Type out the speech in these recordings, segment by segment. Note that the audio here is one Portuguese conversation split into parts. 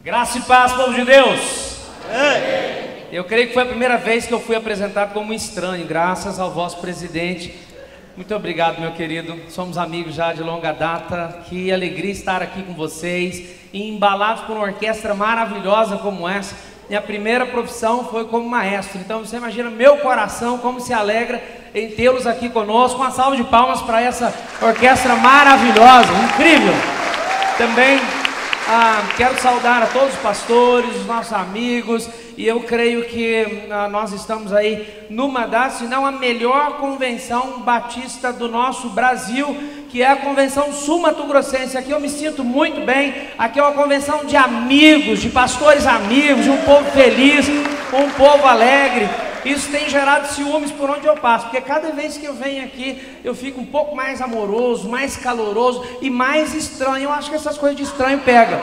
Graça e paz, povo de Deus. Eu creio que foi a primeira vez que eu fui apresentado como estranho, graças ao vosso presidente. Muito obrigado, meu querido. Somos amigos já de longa data. Que alegria estar aqui com vocês, embalados por uma orquestra maravilhosa como essa. Minha primeira profissão foi como maestro. Então você imagina meu coração como se alegra em tê-los aqui conosco. Uma salva de palmas para essa orquestra maravilhosa, incrível. Também quero saudar a todos os pastores, os nossos amigos. E eu creio que nós estamos aí numa das, se não a melhor convenção batista do nosso Brasil, que é a convenção sul-mato-grossense. Aqui eu me sinto muito bem. Aqui é uma convenção de amigos, de pastores amigos, de um povo feliz, um povo alegre. Isso tem gerado ciúmes por onde eu passo, porque cada vez que eu venho aqui, eu fico um pouco mais amoroso, mais caloroso e mais estranho. Eu acho que essas coisas de estranho pegam.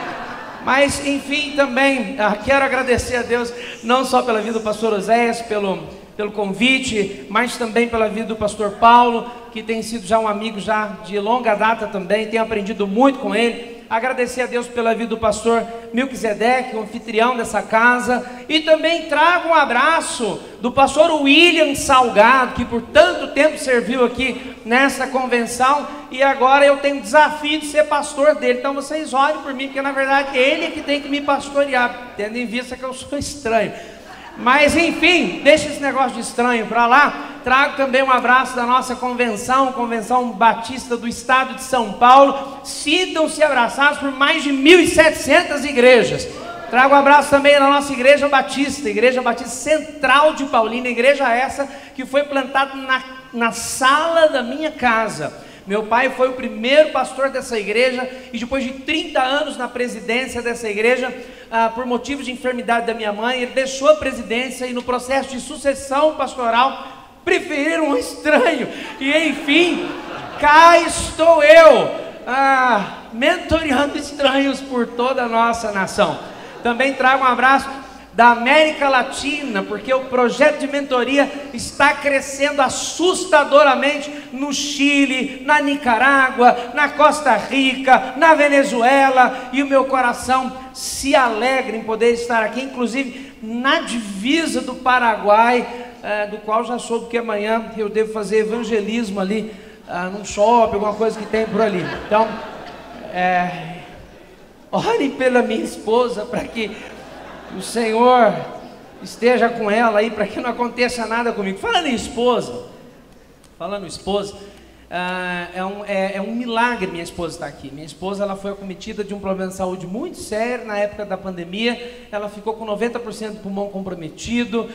Mas, enfim, também quero agradecer a Deus, não só pela vida do pastor Oséias, pelo convite, mas também pela vida do pastor Paulo, que tem sido já um amigo já de longa data também, tenho aprendido muito com ele. Agradecer a Deus pela vida do pastor Melquisedeque, o anfitrião dessa casa. E também trago um abraço do pastor William Salgado, que por tanto tempo serviu aqui nessa convenção. E agora eu tenho o desafio de ser pastor dele. Então vocês olhem por mim, porque na verdade ele é que tem que me pastorear, tendo em vista que eu sou estranho. Mas enfim, deixa esse negócio de estranho para lá. Trago também um abraço da nossa Convenção Batista do Estado de São Paulo. Sintam-se abraçados por mais de 1.700 igrejas. Trago um abraço também da nossa Igreja Batista Central de Paulínia. Igreja essa que foi plantada na sala da minha casa. Meu pai foi o primeiro pastor dessa igreja e depois de 30 anos na presidência dessa igreja, por motivos de enfermidade da minha mãe, ele deixou a presidência e no processo de sucessão pastoral, preferiram um estranho. E enfim, cá estou eu, mentoreando estranhos por toda a nossa nação. Também trago um abraço da América Latina, porque o projeto de mentoria está crescendo assustadoramente no Chile, na Nicarágua, na Costa Rica, na Venezuela, e o meu coração se alegra em poder estar aqui, inclusive na divisa do Paraguai, do qual já soube que amanhã eu devo fazer evangelismo ali, num shopping, alguma coisa que tem por ali. Então, orem pela minha esposa para que o Senhor esteja com ela aí, para que não aconteça nada comigo. Falando em esposa, é um milagre minha esposa estar aqui. Minha esposa, ela foi acometida de um problema de saúde muito sério na época da pandemia. Ela ficou com 90% do pulmão comprometido,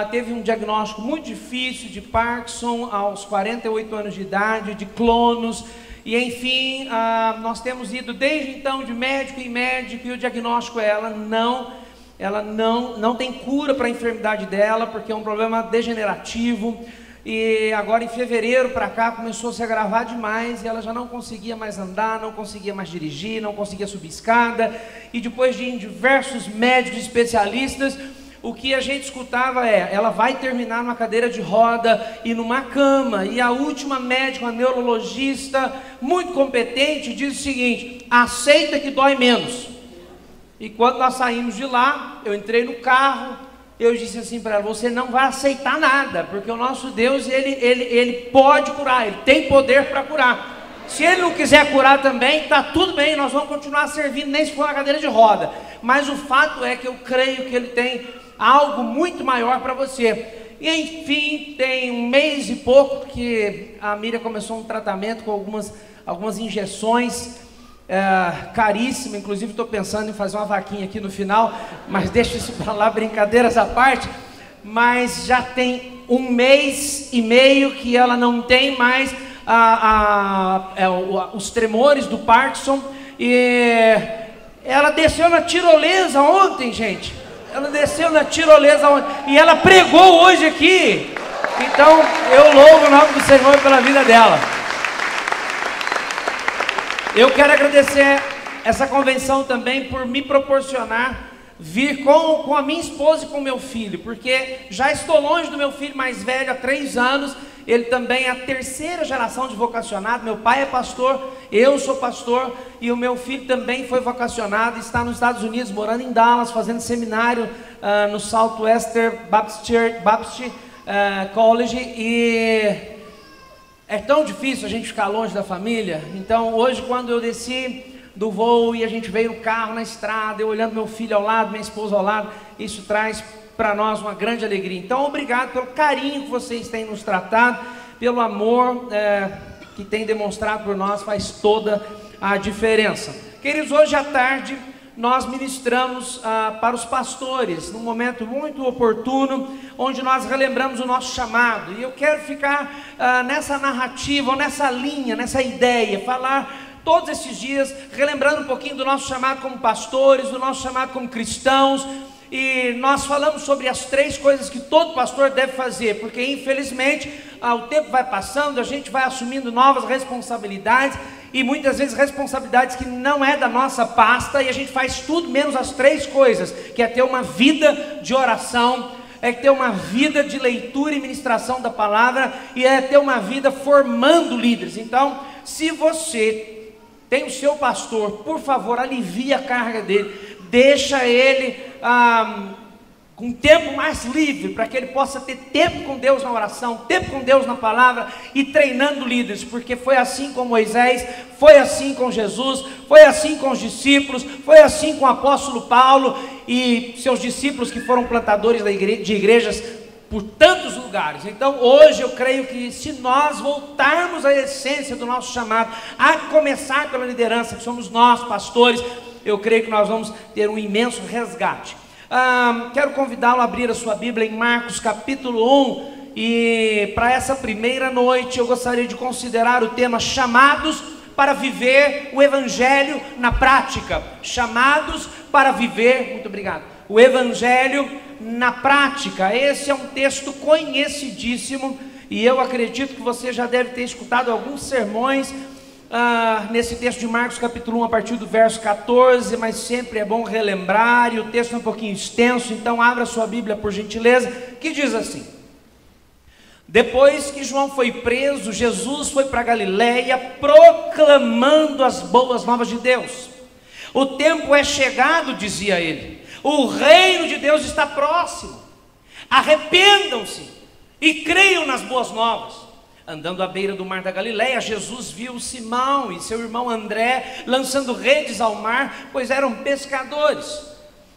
teve um diagnóstico muito difícil de Parkinson aos 48 anos de idade, de clonos. E enfim, nós temos ido desde então de médico em médico, e o diagnóstico é ela não tem cura para a enfermidade dela, porque é um problema degenerativo. E agora em fevereiro para cá começou a se agravar demais, e ela já não conseguia mais andar, não conseguia mais dirigir, não conseguia subir escada. E depois de ir em diversos médicos especialistas, o que a gente escutava ela vai terminar numa cadeira de roda e numa cama. E a última médica, uma neurologista muito competente, diz o seguinte: aceita que dói menos. E quando nós saímos de lá, eu entrei no carro, eu disse assim para ela: você não vai aceitar nada, porque o nosso Deus, ele pode curar, ele tem poder para curar. Se ele não quiser curar também, está tudo bem, nós vamos continuar servindo, nem se for na cadeira de roda. Mas o fato é que eu creio que ele tem algo muito maior para você. E enfim, tem um mês e pouco que a Miriam começou um tratamento com algumas injeções, caríssimo. Inclusive estou pensando em fazer uma vaquinha aqui no final, mas deixa isso para lá, brincadeiras à parte. Mas já tem um mês e meio que ela não tem mais os tremores do Parkinson. E ela desceu na tirolesa ontem, gente. Ela desceu na tirolesa ontem e ela pregou hoje aqui. Então eu louvo o nome do Senhor pela vida dela. Eu quero agradecer essa convenção também por me proporcionar vir com a minha esposa e com o meu filho, porque já estou longe do meu filho mais velho há 3 anos ele também é a terceira geração de vocacionado. Meu pai é pastor, eu sou pastor, e o meu filho também foi vocacionado, está nos Estados Unidos, morando em Dallas, fazendo seminário no Southwestern Baptist College, e é tão difícil a gente ficar longe da família. Então hoje, quando eu desci do voo e a gente veio no carro, na estrada, eu olhando meu filho ao lado, minha esposa ao lado, isso traz para nós uma grande alegria. Então obrigado pelo carinho que vocês têm nos tratado, pelo amor que tem demonstrado por nós, faz toda a diferença. Queridos, hoje à tarde nós ministramos para os pastores, num momento muito oportuno, onde nós relembramos o nosso chamado, e eu quero ficar nessa narrativa, ou nessa linha, nessa ideia, falar todos esses dias, relembrando um pouquinho do nosso chamado como pastores, do nosso chamado como cristãos. E nós falamos sobre as 3 coisas que todo pastor deve fazer, porque infelizmente o tempo vai passando, a gente vai assumindo novas responsabilidades, e muitas vezes responsabilidades que não é da nossa pasta, e a gente faz tudo menos as 3 coisas, que é ter uma vida de oração, é ter uma vida de leitura e ministração da palavra, e é ter uma vida formando líderes. Então, se você tem o seu pastor, por favor, alivie a carga dele, deixa ele com tempo mais livre, para que ele possa ter tempo com Deus na oração, tempo com Deus na palavra, e treinando líderes, porque foi assim com Moisés, foi assim com Jesus, foi assim com os discípulos, foi assim com o apóstolo Paulo e seus discípulos, que foram plantadores de igrejas por tantos lugares. Então hoje eu creio que, se nós voltarmos à essência do nosso chamado, a começar pela liderança, que somos nós, pastores, eu creio que nós vamos ter um imenso resgate. Quero convidá-lo a abrir a sua Bíblia em Marcos capítulo 1, e para essa primeira noite eu gostaria de considerar o tema chamados para viver o Evangelho na prática. Chamados para viver, muito obrigado, o Evangelho na prática. Esse é um texto conhecidíssimo, e eu acredito que você já deve ter escutado alguns sermões nesse texto de Marcos capítulo 1, a partir do verso 14, mas sempre é bom relembrar, e o texto é um pouquinho extenso, então abra sua Bíblia por gentileza, que diz assim: depois que João foi preso, Jesus foi para Galiléia proclamando as boas novas de Deus. O tempo é chegado, dizia ele, o reino de Deus está próximo, arrependam-se e creiam nas boas novas. Andando à beira do mar da Galiléia, Jesus viu Simão e seu irmão André lançando redes ao mar, pois eram pescadores.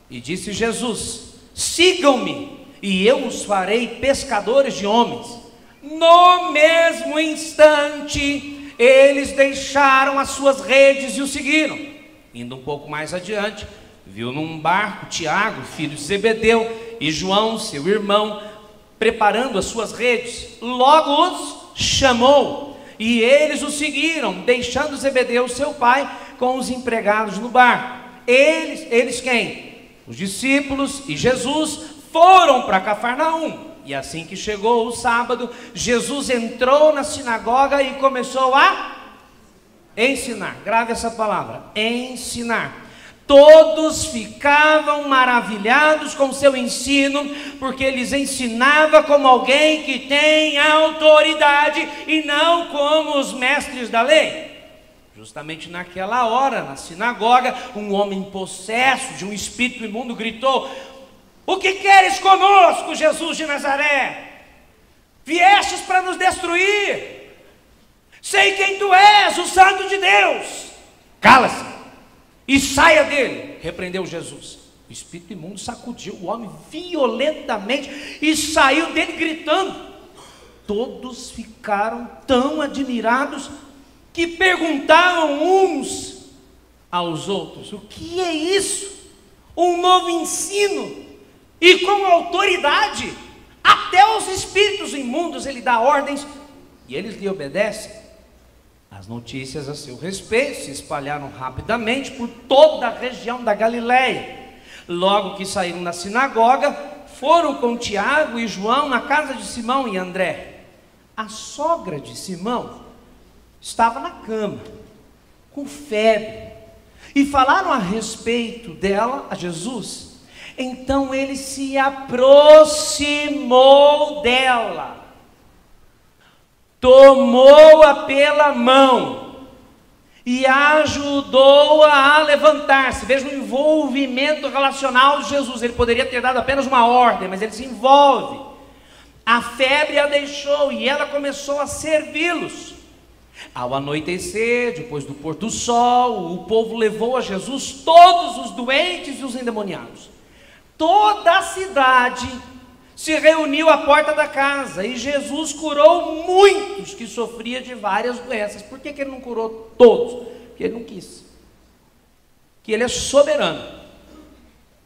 E disse Jesus: sigam-me, e eu os farei pescadores de homens. No mesmo instante, eles deixaram as suas redes e o seguiram. Indo um pouco mais adiante, viu num barco Tiago, filho de Zebedeu, e João, seu irmão, preparando as suas redes. Logo os chamou, e eles o seguiram, deixando Zebedeu, seu pai, com os empregados no barco. Eles quem? Os discípulos e Jesus foram para Cafarnaum. E assim que chegou o sábado, Jesus entrou na sinagoga e começou a ensinar. Grave essa palavra, ensinar. Todos ficavam maravilhados com seu ensino, porque eles ensinava como alguém que tem autoridade e não como os mestres da lei. Justamente naquela hora, na sinagoga, um homem possesso de um espírito imundo gritou: o que queres conosco, Jesus de Nazaré? Viestes para nos destruir? Sei quem tu és, o Santo de Deus. Cala-se e saia dele, repreendeu Jesus. O espírito imundo sacudiu o homem violentamente e saiu dele gritando. Todos ficaram tão admirados que perguntavam uns aos outros: o que é isso? Um novo ensino, e com autoridade, até aos espíritos imundos ele dá ordens e eles lhe obedecem. As notícias a seu respeito se espalharam rapidamente por toda a região da Galiléia. Logo que saíram da sinagoga, foram com Tiago e João na casa de Simão e André. A sogra de Simão estava na cama, com febre, e falaram a respeito dela a Jesus. Então ele se aproximou dela, tomou-a pela mão e ajudou-a a levantar-se. Veja o envolvimento relacional de Jesus. Ele poderia ter dado apenas uma ordem, mas ele se envolve. A febre a deixou e ela começou a servi-los. Ao anoitecer, depois do pôr do sol, o povo levou a Jesus todos os doentes e os endemoniados. Toda a cidade se reuniu à porta da casa e Jesus curou muitos que sofriam de várias doenças. Por que ele não curou todos? Porque ele não quis. Que ele é soberano.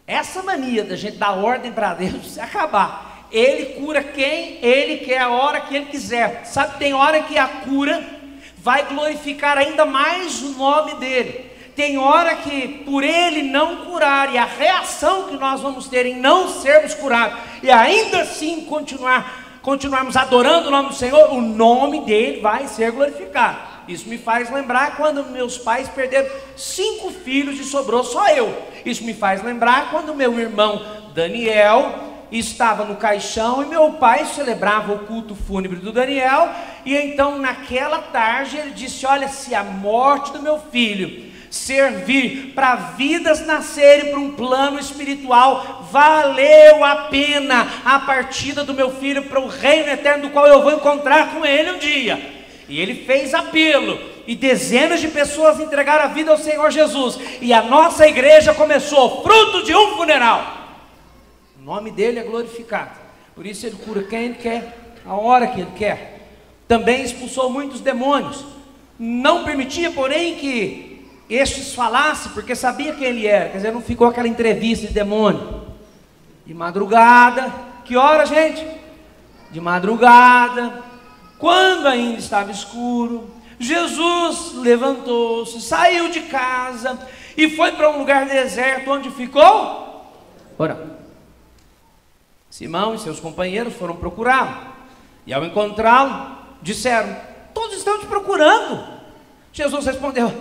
Essa mania da gente dar ordem para Deus se acabar. Ele cura quem ele quer, a hora que ele quiser. Sabe, tem hora que a cura vai glorificar ainda mais o nome dele. Tem hora que por ele não curar, e a reação que nós vamos ter em não sermos curados, e ainda assim continuarmos adorando o nome do Senhor, o nome dele vai ser glorificado. Isso me faz lembrar quando meus pais perderam 5 filhos e sobrou só eu. Isso me faz lembrar quando meu irmão Daniel estava no caixão e meu pai celebrava o culto fúnebre do Daniel, e então naquela tarde ele disse: olha, se a morte do meu filho servir para vidas nascerem para um plano espiritual, valeu a pena a partida do meu filho para o reino eterno, do qual eu vou encontrar com ele um dia. E ele fez apelo, e dezenas de pessoas entregaram a vida ao Senhor Jesus, e a nossa igreja começou, fruto de um funeral. O nome dele é glorificado. Por isso ele cura quem ele quer, a hora que ele quer. Também expulsou muitos demônios. Não permitia, porém, que estes falassem, porque sabia quem ele era. Quer dizer, não ficou aquela entrevista de demônio. De madrugada. Que hora, gente? De madrugada, quando ainda estava escuro, Jesus levantou-se, saiu de casa e foi para um lugar deserto, onde ficou orando. Simão e seus companheiros foram procurá-lo, e ao encontrá-lo, disseram: todos estão te procurando. Jesus respondeu,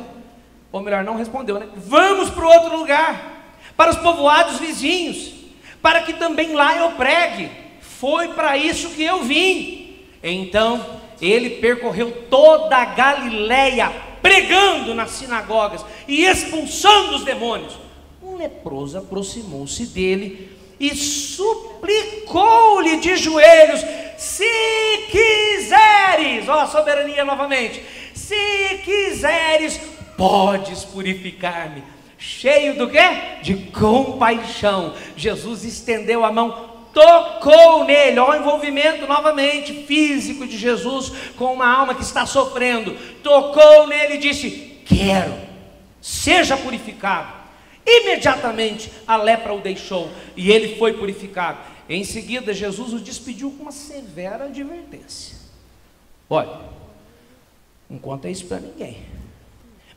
ou melhor, não respondeu, né? Vamos para outro lugar, para os povoados vizinhos, para que também lá eu pregue. Foi para isso que eu vim. Então ele percorreu toda a Galileia, pregando nas sinagogas e expulsando os demônios. Um leproso aproximou-se dele e suplicou-lhe de joelhos: se quiseres, ó, soberania novamente, se quiseres, podes purificar-me. Cheio do quê? De compaixão, Jesus estendeu a mão, tocou nele. Olha o envolvimento novamente físico de Jesus com uma alma que está sofrendo. Tocou nele e disse: quero, seja purificado. Imediatamente a lepra o deixou e ele foi purificado. Em seguida Jesus o despediu com uma severa advertência: olha, não conta isso para ninguém,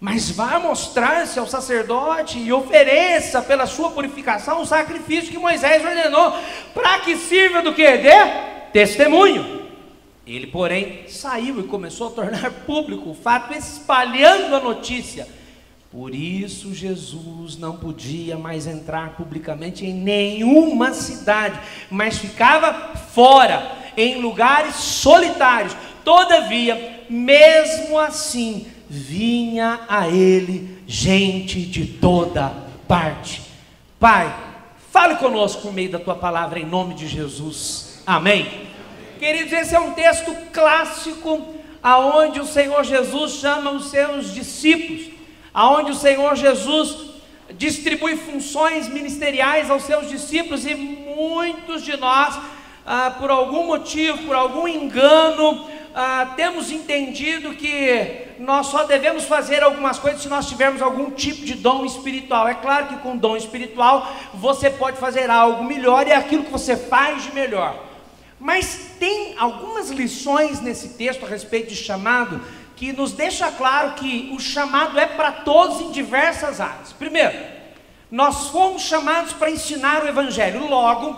mas vá mostrar-se ao sacerdote e ofereça pela sua purificação o sacrifício que Moisés ordenou, para que sirva do que? De testemunho. Ele, porém, saiu e começou a tornar público o fato, espalhando a notícia. Por isso Jesus não podia mais entrar publicamente em nenhuma cidade, mas ficava fora, em lugares solitários. Todavia, mesmo assim, vinha a ele gente de toda parte. Pai, fale conosco por meio da tua palavra, em nome de Jesus, amém. Queridos, esse é um texto clássico, aonde o Senhor Jesus chama os seus discípulos, aonde o Senhor Jesus distribui funções ministeriais aos seus discípulos, e muitos de nós, por algum motivo, por algum engano, temos entendido que nós só devemos fazer algumas coisas se nós tivermos algum tipo de dom espiritual. É claro que com dom espiritual você pode fazer algo melhor, e é aquilo que você faz de melhor. Mas tem algumas lições nesse texto a respeito de chamado, que nos deixa claro que o chamado é para todos em diversas áreas. Primeiro, nós fomos chamados para ensinar o Evangelho. Logo,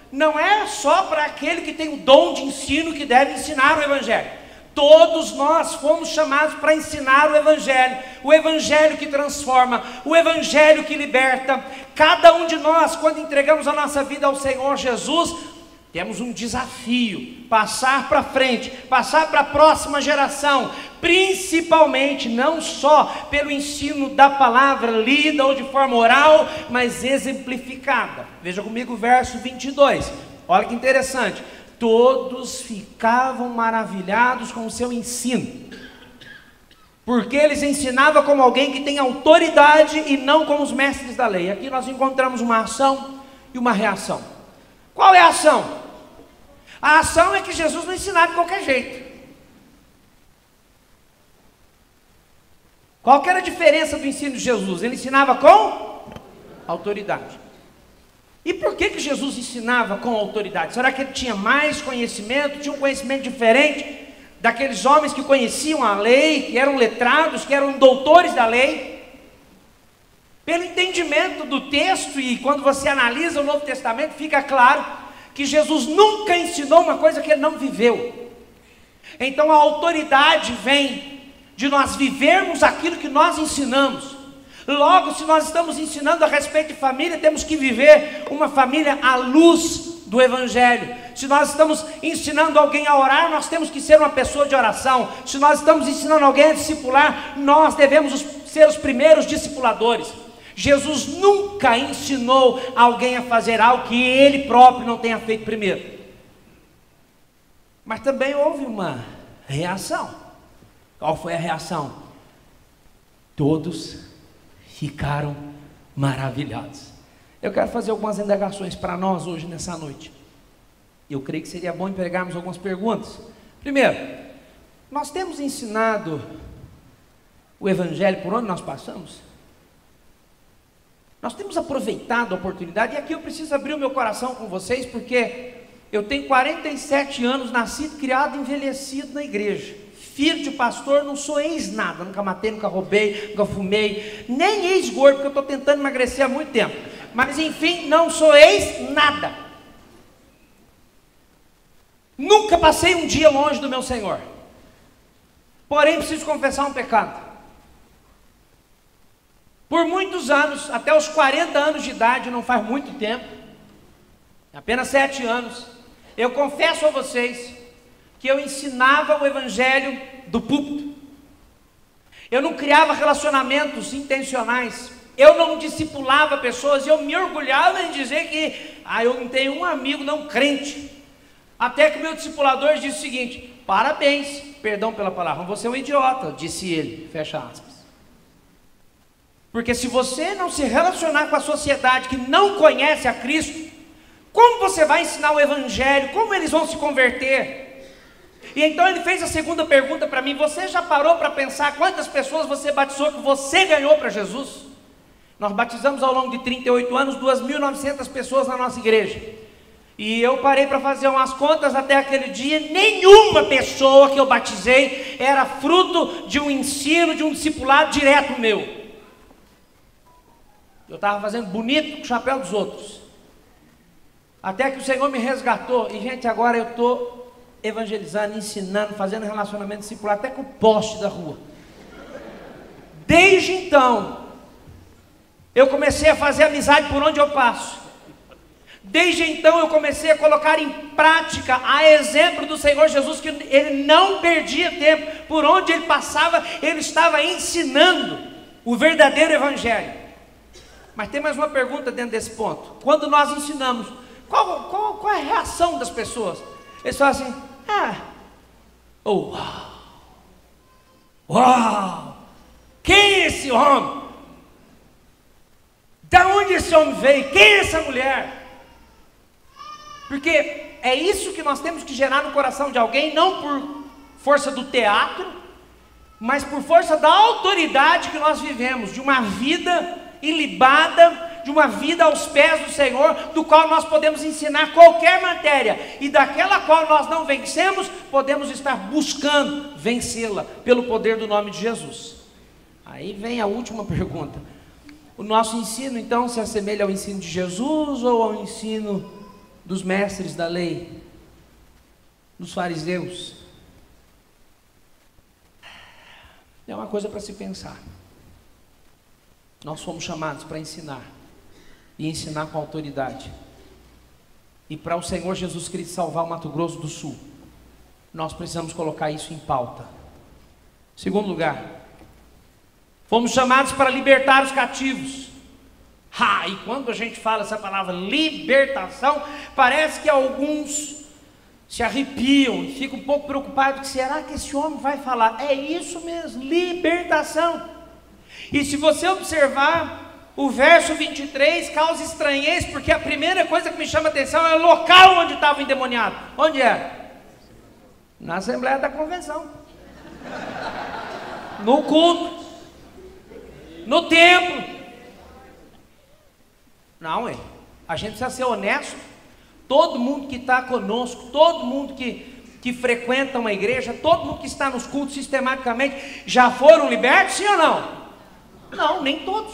não é só para aquele que tem o dom de ensino que deve ensinar o Evangelho. Todos nós fomos chamados para ensinar o Evangelho que transforma, o Evangelho que liberta. Cada um de nós, quando entregamos a nossa vida ao Senhor Jesus, Temos um desafio, passar para frente, passar para a próxima geração, principalmente não só pelo ensino da palavra lida ou de forma oral, mas exemplificada. Veja comigo o verso 22, olha que interessante. Todos ficavam maravilhados com o seu ensino, porque eles ensinavam como alguém que tem autoridade e não como os mestres da lei. Aqui nós encontramos uma ação e uma reação. Qual é a ação? A ação é que Jesus não ensinava de qualquer jeito. Qual que era a diferença do ensino de Jesus? Ele ensinava com autoridade. E por que Jesus ensinava com autoridade? Será que ele tinha mais conhecimento, tinha um conhecimento diferente daqueles homens que conheciam a lei, que eram letrados, que eram doutores da lei? Pelo entendimento do texto, e quando você analisa o Novo Testamento, fica claro que Jesus nunca ensinou uma coisa que ele não viveu. Então a autoridade vem de nós vivermos aquilo que nós ensinamos. Logo, se nós estamos ensinando a respeito de família, temos que viver uma família à luz do Evangelho. Se nós estamos ensinando alguém a orar, nós temos que ser uma pessoa de oração. Se nós estamos ensinando alguém a discipular, nós devemos ser os primeiros discipuladores. Jesus nunca ensinou alguém a fazer algo que ele próprio não tenha feito primeiro. Mas também houve uma reação. Qual foi a reação? Todos ficaram maravilhados. Eu quero fazer algumas indagações para nós hoje, nessa noite. Eu creio que seria bom pegarmos algumas perguntas. Primeiro, nós temos ensinado o Evangelho por onde nós passamos? Nós temos aproveitado a oportunidade, e aqui eu preciso abrir o meu coração com vocês, porque eu tenho 47 anos, nascido, criado, envelhecido na igreja. Filho de pastor, não sou ex-nada, nunca matei, nunca roubei, nunca fumei, nem ex-gordo, porque eu estou tentando emagrecer há muito tempo. Mas enfim, não sou ex-nada. Nunca passei um dia longe do meu Senhor. Porém, preciso confessar um pecado. Por muitos anos, até os 40 anos de idade, não faz muito tempo, apenas 7 anos, eu confesso a vocês que eu ensinava o Evangelho do púlpito. Eu não criava relacionamentos intencionais, eu não discipulava pessoas, eu me orgulhava em dizer que eu não tenho um amigo não crente. Até que o meu discipulador disse o seguinte: parabéns, perdão pela palavra, você é um idiota, disse ele, fecha aspas. Porque se você não se relacionar com a sociedade que não conhece a Cristo, como você vai ensinar o Evangelho? Como eles vão se converter? E então ele fez a segunda pergunta para mim: você já parou para pensar quantas pessoas você batizou que você ganhou para Jesus? Nós batizamos ao longo de 38 anos 2.900 pessoas na nossa igreja. E eu parei para fazer umas contas até aquele dia, nenhuma pessoa que eu batizei era fruto de um ensino, de um discipulado direto meu. Eu estava fazendo bonito com o chapéu dos outros. Até que o Senhor me resgatou. E gente, agora eu estou evangelizando, ensinando, fazendo relacionamento discipular até com o poste da rua. Desde então, eu comecei a fazer amizade por onde eu passo. Desde então eu comecei a colocar em prática, a exemplo do Senhor Jesus, que ele não perdia tempo. Por onde ele passava, ele estava ensinando o verdadeiro Evangelho. Mas tem mais uma pergunta dentro desse ponto. Quando nós ensinamos, qual é a reação das pessoas? Eles falam assim: uau, quem é esse homem? Da onde esse homem veio? Quem é essa mulher? Porque é isso que nós temos que gerar no coração de alguém, não por força do teatro, mas por força da autoridade que nós vivemos, de uma vida ilibada, de uma vida aos pés do Senhor, do qual nós podemos ensinar qualquer matéria, e daquela qual nós não vencemos, podemos estar buscando vencê-la, pelo poder do nome de Jesus. Aí vem a última pergunta: o nosso ensino então se assemelha ao ensino de Jesus, ou ao ensino dos mestres da lei, dos fariseus? É uma coisa para se pensar. Nós fomos chamados para ensinar, e ensinar com autoridade. e para o Senhor Jesus Cristo salvar o Mato Grosso do Sul, nós precisamos colocar isso em pauta. Segundo lugar, fomos chamados para libertar os cativos. E quando a gente fala essa palavra libertação, parece que alguns se arrepiam e ficam um pouco preocupados, será que esse homem vai falar? É isso mesmo, libertação. E se você observar, o verso 23 causa estranhez, porque a primeira coisa que me chama a atenção é o local onde estava o endemoniado. Onde era? Na Assembleia da Convenção, no culto, no templo. Não, a gente precisa ser honesto. Todo mundo que está conosco, todo mundo que frequenta uma igreja, todo mundo que está nos cultos sistematicamente, já foram libertos, sim ou não? Não, nem todos.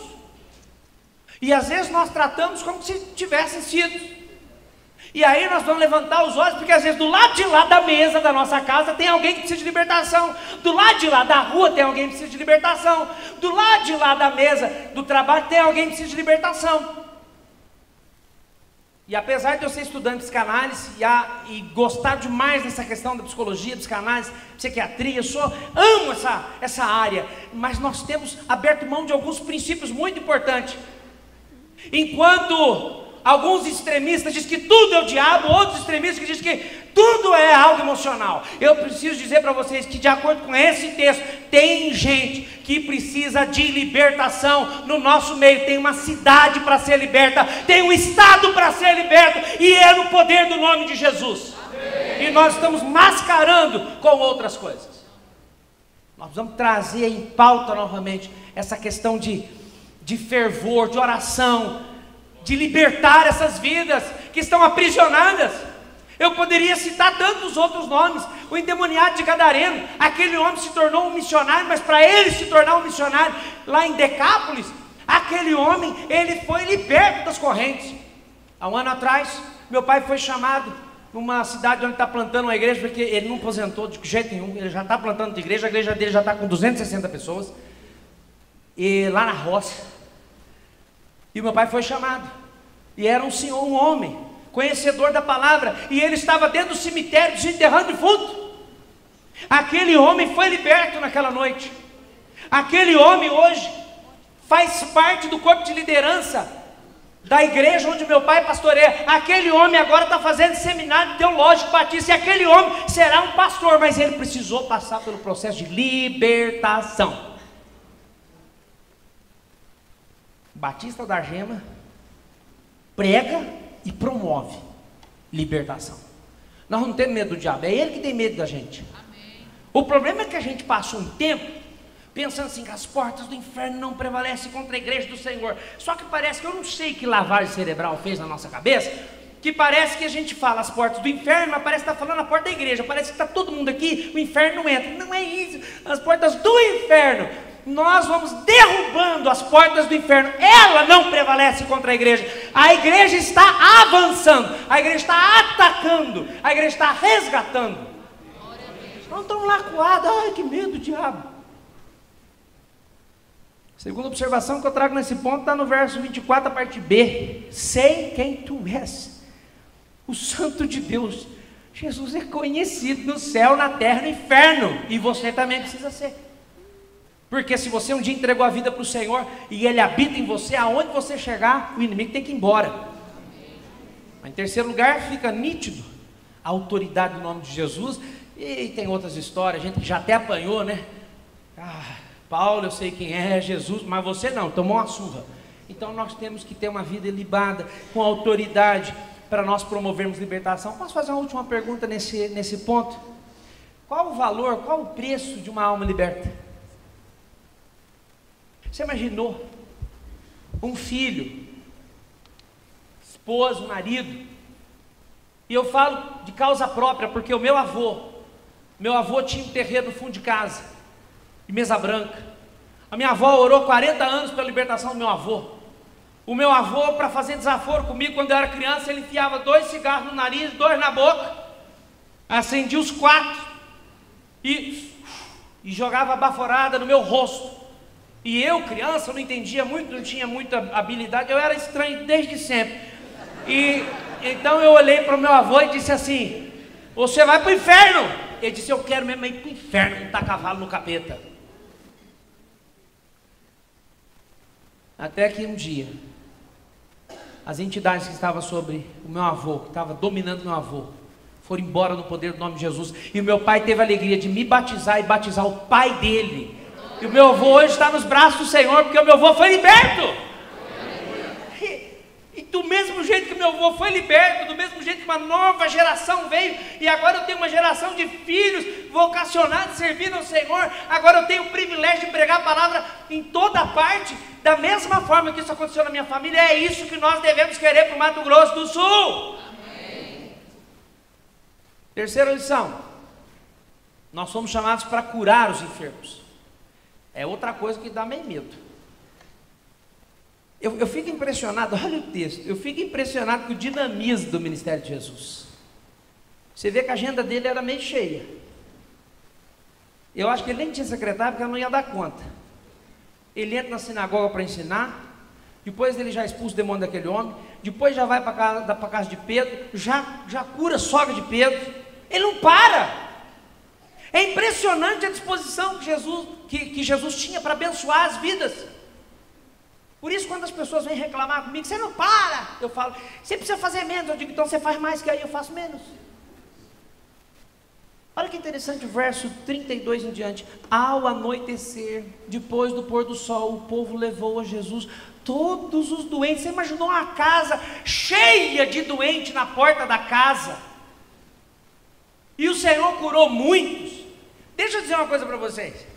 E às vezes nós tratamos como se tivessem sido. E aí nós vamos levantar os olhos, porque às vezes do lado de lá da mesa da nossa casa tem alguém que precisa de libertação. Do lado de lá da rua tem alguém que precisa de libertação. Do lado de lá da mesa do trabalho tem alguém que precisa de libertação. E apesar de eu ser estudante de psicanálise e gostar demais dessa questão da psicologia, psicanálise, psiquiatria, amo essa área, mas nós temos aberto mão de alguns princípios muito importantes. Enquanto alguns extremistas dizem que tudo é o diabo, outros extremistas que dizem que tudo é algo emocional. Eu preciso dizer para vocês que, de acordo com esse texto, tem gente que precisa de libertação no nosso meio. Tem uma cidade para ser liberta, tem um estado para ser liberto, e é no poder do nome de Jesus. Amém. E nós estamos mascarando com outras coisas. Nós vamos trazer em pauta novamente essa questão de fervor, de oração, de libertar essas vidas que estão aprisionadas. Eu poderia citar tantos outros nomes. O endemoniado de Gadareno, aquele homem se tornou um missionário, mas para ele se tornar um missionário lá em Decápolis, aquele homem, ele foi liberto das correntes. Há um ano atrás, meu pai foi chamado numa cidade onde está plantando uma igreja, porque ele não aposentou de jeito nenhum, ele já está plantando de igreja, a igreja dele já está com 260 pessoas, e lá na roça. E meu pai foi chamado, e era um senhor, um homem, conhecedor da palavra, e ele estava dentro do cemitério, desenterrando defunto. Aquele homem foi liberto naquela noite. Aquele homem hoje faz parte do corpo de liderança da igreja onde meu pai pastoreia. Aquele homem agora está fazendo seminário teológico batista, e aquele homem será um pastor, mas ele precisou passar pelo processo de libertação. Batista da Gema prega e promove libertação. Nós não temos medo do diabo, é ele que tem medo da gente. Amém. O problema é que a gente passa um tempo pensando assim, que as portas do inferno não prevalecem contra a igreja do Senhor. Só que parece que eu não sei que lavagem cerebral fez na nossa cabeça, que parece que a gente fala as portas do inferno, mas parece que está falando a porta da igreja. Parece que está todo mundo aqui, o inferno não entra. Não é isso, as portas do inferno. Nós vamos derrubando as portas do inferno. Ela não prevalece contra a igreja. A igreja está avançando, a igreja está atacando, a igreja está resgatando. Não estão lá coados, ai que medo do diabo. Segunda observação que eu trago nesse ponto está no verso 24, a parte B. Sei quem tu és, o Santo de Deus. Jesus é conhecido no céu, na terra, no inferno, e você também precisa ser. Porque se você um dia entregou a vida para o Senhor e Ele habita em você, aonde você chegar, o inimigo tem que ir embora. Mas, em terceiro lugar, fica nítido a autoridade do nome de Jesus. E tem outras histórias, gente que já até apanhou, né? Paulo, eu sei quem é, Jesus, mas você não, tomou uma surra. Então nós temos que ter uma vida ilibada, com autoridade, para nós promovermos libertação. Posso fazer uma última pergunta nesse ponto? Qual o valor, qual o preço de uma alma liberta? Você imaginou um filho, esposo, marido, e eu falo de causa própria, porque o meu avô tinha um terreno no fundo de casa, de mesa branca. A minha avó orou 40 anos pela libertação do meu avô. O meu avô, para fazer desaforo comigo quando eu era criança, ele enfiava 2 cigarros no nariz, 2 na boca, acendia os 4 e jogava baforada no meu rosto. E eu, criança, não entendia muito, não tinha muita habilidade, eu era estranho desde sempre. E Então eu olhei para o meu avô e disse assim: você vai para o inferno. Ele disse: eu quero mesmo ir para o inferno, montar cavalo no capeta. Até que um dia, as entidades que estavam sobre o meu avô, que estavam dominando meu avô, foram embora no poder do nome de Jesus. E o meu pai teve a alegria de me batizar e batizar o pai dele. E o meu avô hoje está nos braços do Senhor, porque o meu avô foi liberto. E do mesmo jeito que meu avô foi liberto, do mesmo jeito que uma nova geração veio, e agora eu tenho uma geração de filhos vocacionados, servindo ao Senhor. Agora eu tenho o privilégio de pregar a palavra em toda parte, da mesma forma que isso aconteceu na minha família. É isso que nós devemos querer para o Mato Grosso do Sul. Amém. Terceira lição: nós somos chamados para curar os enfermos. É outra coisa que dá meio medo. Eu fico impressionado, olha o texto, eu fico impressionado com o dinamismo do ministério de Jesus. Você vê que a agenda dele era meio cheia. Eu acho que ele nem tinha secretário, porque ele não ia dar conta. Ele entra na sinagoga para ensinar, depois ele já expulsa o demônio daquele homem, depois já vai para a casa de Pedro, já cura a sogra de Pedro. Ele não para. É impressionante a disposição que Jesus tinha para abençoar as vidas. Por isso, quando as pessoas vêm reclamar comigo: você não para, eu falo: você precisa fazer menos. Eu digo: então você faz mais, que aí eu faço menos. Olha que interessante o verso 32 em diante. Ao anoitecer, depois do pôr do sol, o povo levou a Jesus todos os doentes. Você imaginou uma casa cheia de doente na porta da casa? E o Senhor curou muitos. Deixa eu dizer uma coisa para vocês.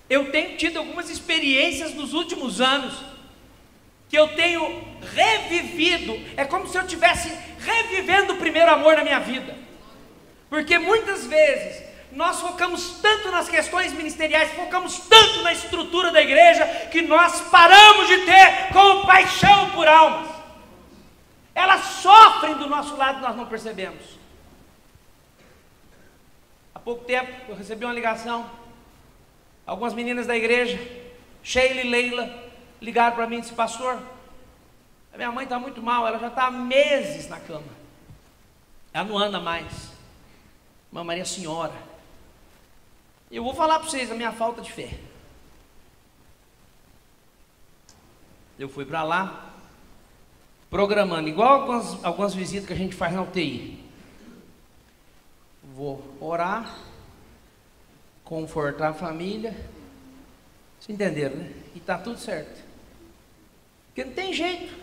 Eu tenho tido algumas experiências nos últimos anos que eu tenho revivido. É como se eu estivesse revivendo o primeiro amor na minha vida. Porque muitas vezes nós focamos tanto nas questões ministeriais, focamos tanto na estrutura da igreja, que nós paramos de ter compaixão por almas. Elas sofrem do nosso lado e nós não percebemos. Há pouco tempo eu recebi uma ligação. Algumas meninas da igreja, Sheila e Leila, ligaram para mim e disse: pastor, a minha mãe está muito mal, ela já está há meses na cama, ela não anda mais. Irmã Maria Senhora, eu vou falar para vocês a minha falta de fé. Eu fui para lá, programando, igual algumas visitas que a gente faz na UTI. Vou orar, confortar a família. Vocês entenderam, né? E está tudo certo. Porque não tem jeito.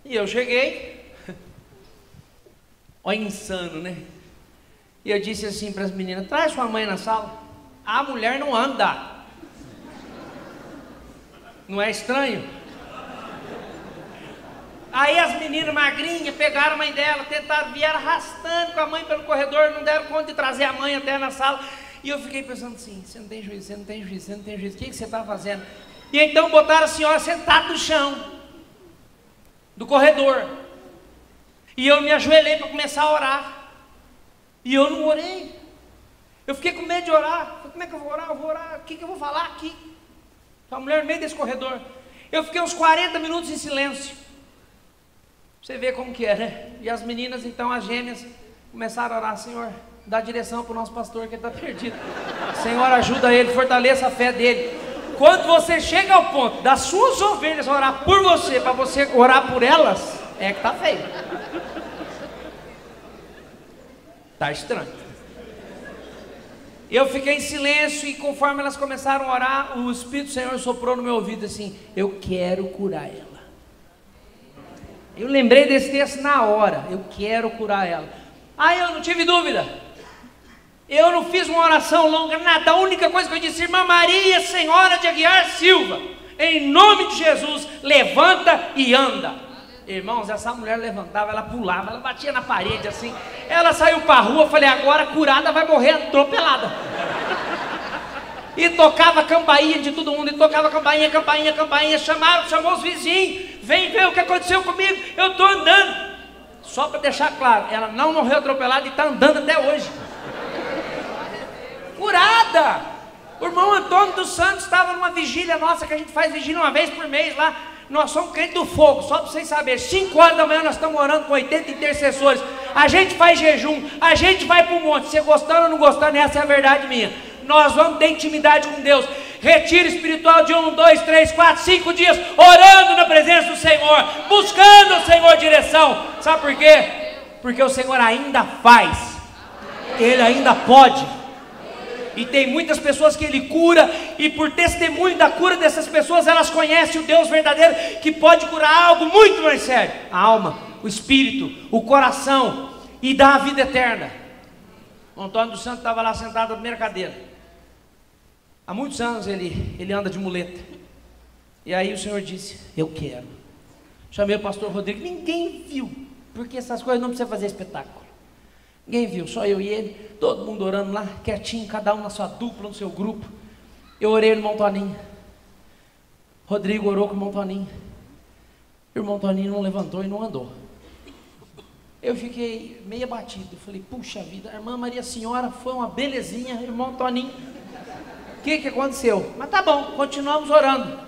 E eu cheguei, olha, insano, né? E eu disse assim para as meninas: traz sua mãe na sala. A mulher não anda. Não é estranho? Aí as meninas magrinhas pegaram a mãe dela, vieram arrastando com a mãe pelo corredor, não deram conta de trazer a mãe até na sala. E eu fiquei pensando assim: você não tem juízo, você não tem juízo, você não tem juízo, o que você está fazendo? E então botaram a senhora sentada no chão do corredor, e eu me ajoelhei para começar a orar, e eu não orei. Eu fiquei com medo de orar. Falei: como é que eu vou orar? Eu vou orar, o que eu vou falar aqui? A mulher no meio desse corredor. Eu fiquei uns 40 minutos em silêncio. Você vê como que é, né? E as meninas, então, as gêmeas, começaram a orar: Senhor, dá direção para o nosso pastor, que ele está perdido. Senhor, ajuda ele, fortaleça a fé dele. Quando você chega ao ponto das suas ovelhas orar por você, para você orar por elas, é que está feio. Está estranho. Eu fiquei em silêncio, e conforme elas começaram a orar, o Espírito do Senhor soprou no meu ouvido assim: eu quero curar ela. Eu lembrei desse texto na hora: eu quero curar ela. Aí eu não tive dúvida. Eu não fiz uma oração longa, nada. A única coisa que eu disse: irmã Maria Senhora de Aguiar Silva, em nome de Jesus, levanta e anda. Irmãos, essa mulher levantava, ela pulava, ela batia na parede assim. Ela saiu para a rua, eu falei: agora curada vai morrer atropelada. E tocava campainha de todo mundo, e tocava campainha, chamou os vizinhos: vem ver o que aconteceu comigo, eu estou andando. Só para deixar claro, ela não morreu atropelada e está andando até hoje. Curada. O irmão Antônio dos Santos estava numa vigília nossa, que a gente faz vigília uma vez por mês lá Nós somos crentes do fogo, só para vocês saberem. 5 horas da manhã nós estamos orando com 80 intercessores. A gente faz jejum, a gente vai para o monte. Você gostando ou não gostando, essa é a verdade minha. Nós vamos ter intimidade com Deus. Retiro espiritual de 1, 2, 3, 4, 5 dias, orando na presença do Senhor, buscando o Senhor direção. Sabe por quê? Porque o Senhor ainda faz, Ele ainda pode. E tem muitas pessoas que Ele cura, e por testemunho da cura dessas pessoas, elas conhecem o Deus verdadeiro, que pode curar algo muito mais sério: a alma, o espírito, o coração, e dar a vida eterna. O Antônio dos Santos estava lá sentado na primeira cadeira. Há muitos anos ele anda de muleta. E aí o Senhor disse: eu quero. Chamei o pastor Rodrigo. Ninguém viu, porque essas coisas não precisa fazer espetáculo. Ninguém viu, só eu e ele, todo mundo orando lá, quietinho, cada um na sua dupla, no seu grupo. Eu orei no irmão Toninho. Rodrigo orou com o irmão Toninho. O irmão Toninho não levantou e não andou. Eu fiquei meio abatido. Eu falei: puxa vida, a irmã Maria Senhora foi uma belezinha, irmão Toninho. O que aconteceu? Mas tá bom, continuamos orando.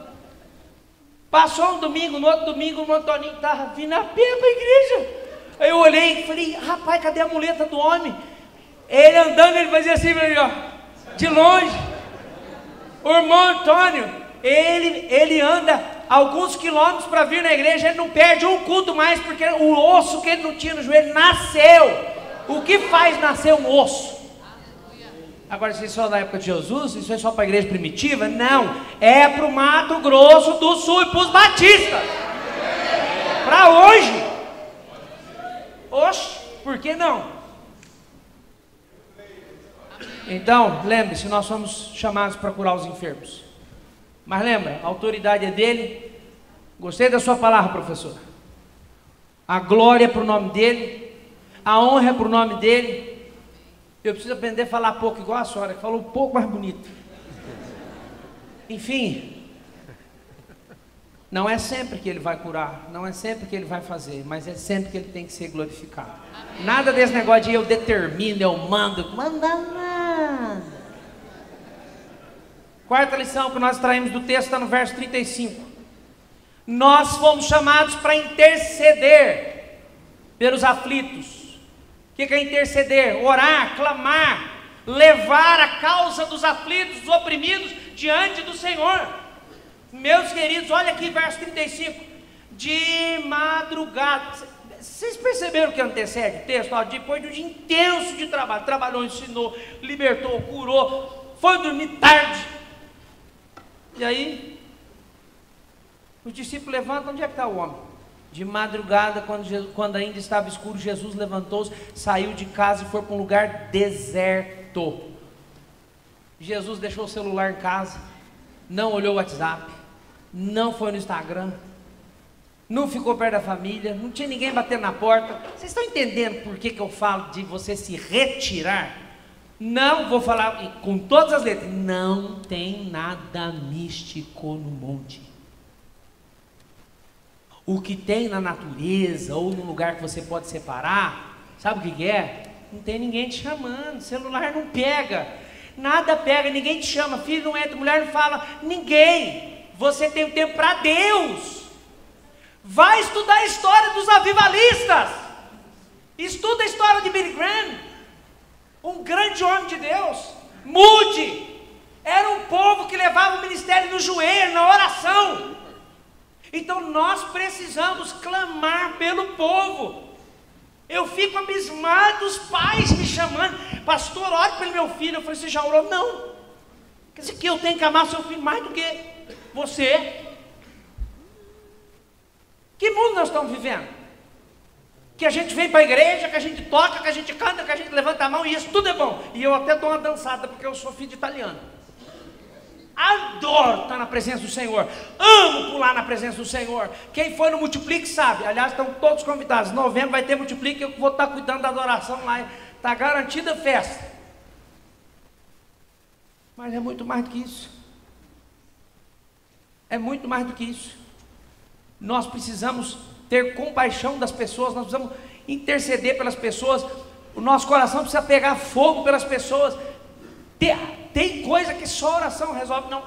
Passou um domingo, no outro domingo o irmão Toninho estava vindo a pé para a igreja. Aí eu olhei e falei: rapaz, cadê a muleta do homem? Ele andando, ele fazia assim, ó, de longe. O irmão Antônio, ele anda alguns quilômetros para vir na igreja. Ele não perde um culto mais, porque o osso que ele não tinha no joelho nasceu. O que faz nascer um osso? Agora, isso é só da época de Jesus? Isso é só para a igreja primitiva? Não, é para o Mato Grosso do Sul e para os batistas. Para hoje. Oxe, por que não? Então, lembre-se, nós somos chamados para curar os enfermos. Mas lembra, a autoridade é dele. Gostei da sua palavra, professor. A glória é para o nome dele, a honra é para o nome dele. Eu preciso aprender a falar pouco, igual a senhora, que falou um pouco mais bonito. Enfim, não é sempre que ele vai curar, não é sempre que ele vai fazer, mas é sempre que ele tem que ser glorificado. Nada desse negócio de eu determino, eu mando, manda nada. Quarta lição que nós traímos do texto está no verso 35. Nós fomos chamados para interceder pelos aflitos. O que é interceder? Orar, clamar, levar a causa dos aflitos, dos oprimidos diante do Senhor. Meus queridos, olha aqui verso 35. De madrugada. Vocês perceberam o que antecede o texto? Ó, depois de um dia intenso de trabalho, trabalhou, ensinou, libertou, curou, foi dormir tarde. E aí, os discípulos levantam, onde é que está o homem? De madrugada, quando ainda estava escuro, Jesus levantou-se, saiu de casa e foi para um lugar deserto. Jesus deixou o celular em casa, não olhou o WhatsApp, não foi no Instagram, não ficou perto da família, não tinha ninguém batendo na porta. Vocês estão entendendo por que eu falo de você se retirar? Não, vou falar com todas as letras, não tem nada místico no monte. O que tem na natureza ou no lugar que você pode separar, sabe o que é? Não tem ninguém te chamando, celular não pega, nada pega, ninguém te chama, filho não entra, mulher não fala, ninguém. Você tem um tempo para Deus. Vai estudar a história dos avivalistas, estuda a história de Billy Graham, um grande homem de Deus. Mude, era um povo que levava o ministério no joelho, na oração. Então nós precisamos clamar pelo povo. Eu fico abismado, os pais me chamando: pastor, ore pelo meu filho. Eu falei: você já orou? Não. Quer dizer que eu tenho que amar seu filho mais do que você? Que mundo nós estamos vivendo? Que a gente vem para a igreja, que a gente toca, que a gente canta, que a gente levanta a mão, e isso tudo é bom. E eu até dou uma dançada, porque eu sou filho de italiano. Adoro estar na presença do Senhor, amo pular na presença do Senhor. Quem foi no Multiplique sabe, aliás, estão todos convidados. Em novembro vai ter Multiplique, eu vou estar cuidando da adoração lá, está garantida a festa. Mas é muito mais do que isso. É muito mais do que isso. Nós precisamos ter compaixão das pessoas, nós precisamos interceder pelas pessoas. O nosso coração precisa pegar fogo pelas pessoas. Tem coisa que só oração resolve, não,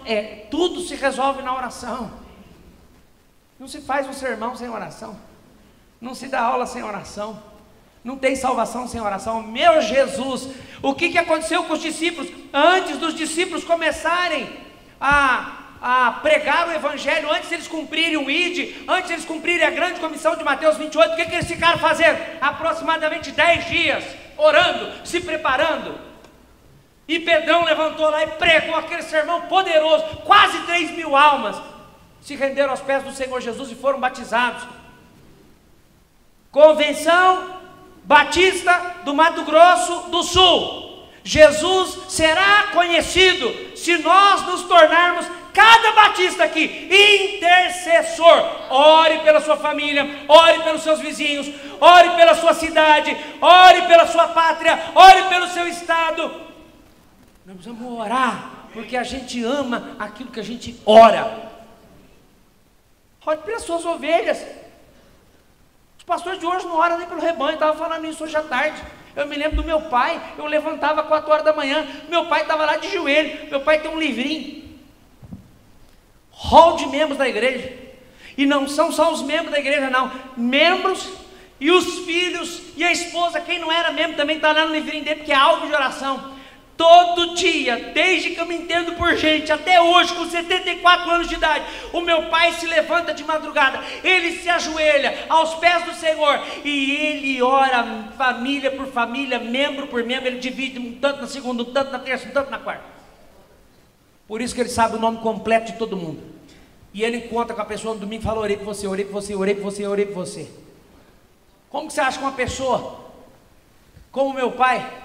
tudo se resolve na oração. Não se faz um sermão sem oração. Não se dá aula sem oração. Não tem salvação sem oração. Meu Jesus, o que aconteceu com os discípulos? Antes dos discípulos começarem a pregar o evangelho, antes eles cumprirem o ID, antes eles cumprirem a grande comissão de Mateus 28, o que eles ficaram fazendo? Aproximadamente 10 dias, orando, se preparando. E Pedrão levantou lá e pregou aquele sermão poderoso. Quase 3.000 almas se renderam aos pés do Senhor Jesus e foram batizados. Convenção Batista do Mato Grosso do Sul. Jesus será conhecido se nós nos tornarmos, cada batista aqui, intercessor. Ore pela sua família, ore pelos seus vizinhos, ore pela sua cidade, ore pela sua pátria, ore pelo seu estado. Nós precisamos orar, porque a gente ama aquilo que a gente ora. Ore pelas suas ovelhas. Os pastores de hoje não oram nem pelo rebanho. Estava falando isso hoje à tarde. Eu me lembro do meu pai. Eu levantava 4 horas da manhã. Meu pai estava lá de joelho. Meu pai tem um livrinho, rol de membros da igreja. E não são só os membros da igreja, não. Membros e os filhos e a esposa. Quem não era membro também está lá no livrinho dele, porque é alvo de oração. Todo dia, desde que eu me entendo por gente, até hoje, com 74 anos de idade, o meu pai se levanta de madrugada, ele se ajoelha aos pés do Senhor, e ele ora família por família, membro por membro, ele divide um tanto na segunda, um tanto na terça, um tanto na quarta. Por isso que ele sabe o nome completo de todo mundo. E ele encontra com a pessoa no domingo e fala: orei por você, orei por você, orei por você, orei por você. Como que você acha que uma pessoa como meu pai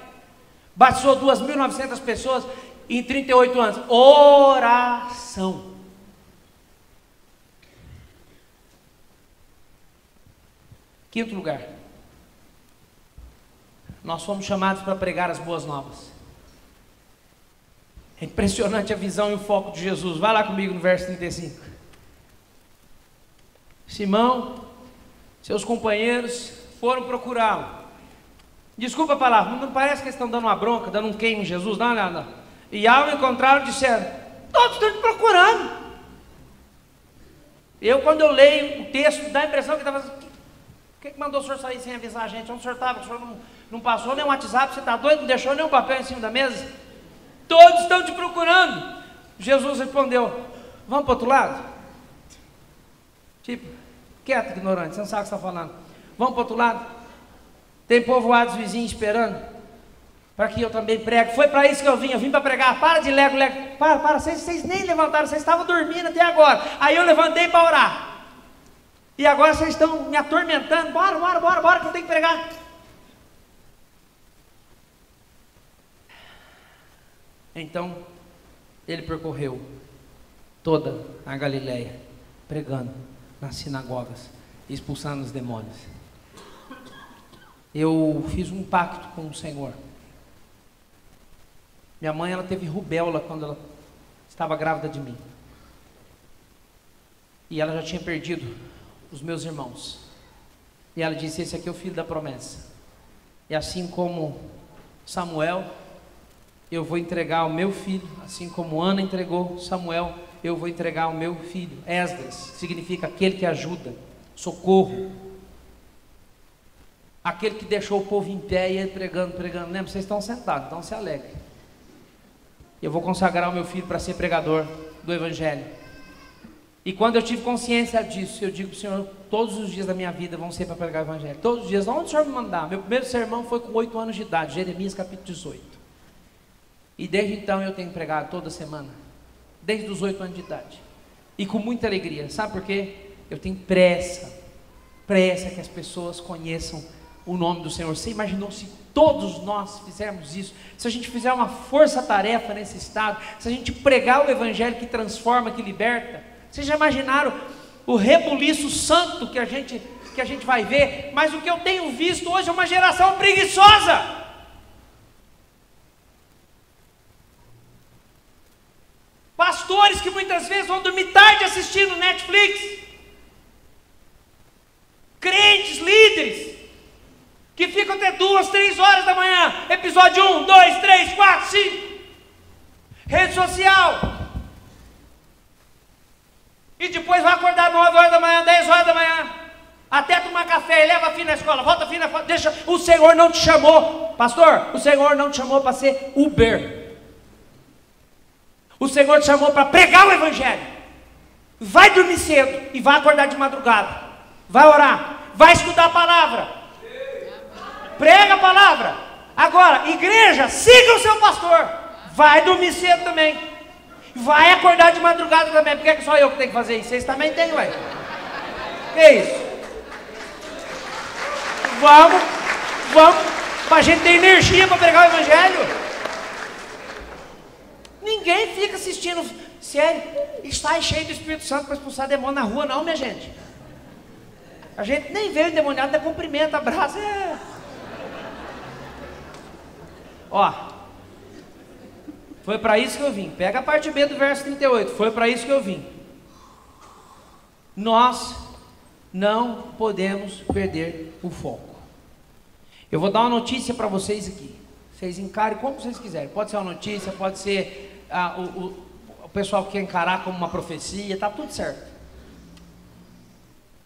batizou 2.900 pessoas em 38 anos? Oração. Quinto lugar, nós fomos chamados para pregar as boas novas. É impressionante a visão e o foco de Jesus. Vai lá comigo no verso 35. Simão, seus companheiros foram procurá-lo. Desculpa a palavra, não parece que eles estão dando uma bronca, dando um queimo em Jesus? Não, não, não. E ao encontrá-lo disseram: todos estão te procurando. Quando eu leio o texto, dá a impressão que estava assim: por que mandou o senhor sair sem avisar a gente? Onde o senhor estava? O senhor não passou nem um WhatsApp, você está doido? Não deixou nem um papel em cima da mesa? Todos estão te procurando. Jesus respondeu: vamos para o outro lado? Tipo, quieto, ignorante, você não sabe o que você está falando. Vamos para o outro lado? Tem povoados vizinhos esperando para que eu também pregue. Foi para isso que eu vim para pregar. Para de lego. Para, vocês nem levantaram, vocês estavam dormindo até agora. Aí eu levantei para orar. E agora vocês estão me atormentando. Bora, que eu tenho que pregar. Então, ele percorreu toda a Galileia, pregando nas sinagogas, expulsando os demônios. Eu fiz um pacto com o Senhor. Minha mãe, ela teve rubéola quando ela estava grávida de mim. E ela já tinha perdido os meus irmãos. E ela disse: esse aqui é o filho da promessa. E assim como Samuel, eu vou entregar o meu filho. Assim como Ana entregou Samuel, eu vou entregar o meu filho. Esdras significa aquele que ajuda, socorro. Aquele que deixou o povo em pé e ele pregando. Lembra? Vocês estão sentados, então se alegrem. Eu vou consagrar o meu filho para ser pregador do Evangelho. E quando eu tive consciência disso, eu digo para o Senhor: todos os dias da minha vida vão ser para pregar o Evangelho. Todos os dias, onde o Senhor me mandar. Meu primeiro sermão foi com 8 anos de idade, Jeremias capítulo 18. E desde então eu tenho pregado toda semana, desde os 8 anos de idade. E com muita alegria. Sabe por quê? Eu tenho pressa que as pessoas conheçam o nome do Senhor. Você imaginou se todos nós fizermos isso? Se a gente fizer uma força-tarefa nesse estado, se a gente pregar o Evangelho que transforma, que liberta? Vocês já imaginaram o rebuliço santo que a gente vai ver? Mas o que eu tenho visto hoje é uma geração preguiçosa. Pastores que muitas vezes vão dormir tarde assistindo Netflix. Crentes, líderes que ficam até 2, 3 horas da manhã, episódio 1, 2, 3, 4, 5, rede social. E depois vai acordar 9 horas da manhã, 10 horas da manhã, até tomar café e leva a filha na escola, volta a filha na escola, deixa, o Senhor não te chamou, pastor, o Senhor não te chamou para ser Uber. O Senhor te chamou para pregar o Evangelho. Vai dormir cedo e vai acordar de madrugada. Vai orar, vai estudar a palavra. Prega a palavra. Agora, igreja, siga o seu pastor. Vai dormir cedo também. Vai acordar de madrugada também. Por que é só eu que tenho que fazer isso? Vocês também têm, ué. Que isso? Vamos, para a gente ter energia para pregar o Evangelho. Ninguém fica assistindo, sério, está cheio do Espírito Santo para expulsar demônio na rua, não, minha gente. A gente nem vê o endemoniado, dá cumprimento, abraça. Ó, foi para isso que eu vim. Pega a parte B do verso 38. Foi para isso que eu vim. Nós não podemos perder o foco. Eu vou dar uma notícia para vocês aqui. Vocês encarem como vocês quiserem. Pode ser uma notícia, pode ser o pessoal que quer encarar como uma profecia, tá tudo certo.